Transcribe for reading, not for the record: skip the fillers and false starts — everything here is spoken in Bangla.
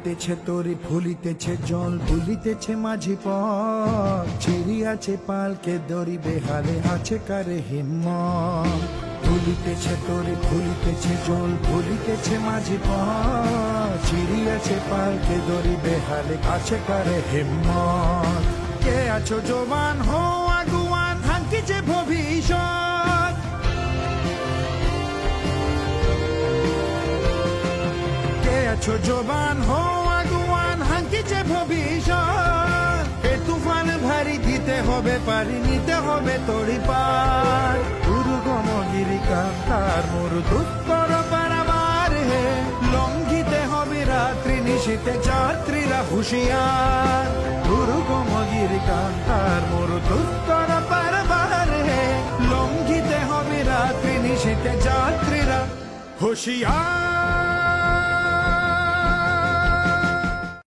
ফুলিতেছে তরি ফুলিতেছে জল ভুলিতেছে মাঝি পথ চিরিয়াছে পালকে দড়ি বেহালে আছে কারে হিম্মত ফুলিতেছে তরি ফুলিতেছে জল ভুলিতেছে মাঝি পথ চিরিয়াছে পালকে দড়ি বেহালে আছে কারে হিম্মত কে আছো জবান হো আগুয়ান হাঙ্কিছে ভবিষ্যৎ কে আছো জবান হো আগুয়ান হাঙ্কিছে ভবিষ্যৎ এ তুফান ভারী দিতে হবে পারি নিতে হবে তড়ি পার দুর্গম গিরিকান্তার মরু দুঃখর পারাবার হে লঙ্ঘিতে হবে রাত্রি নিশীতে যাত্রীরা হুঁশিয়ার দুর্গম গিরিকান্তার মরু দুঃখর পারাবার হে লঙ্ঘিতে হবে রাত্রি নিশীতে যাত্রীরা হুঁশিয়ার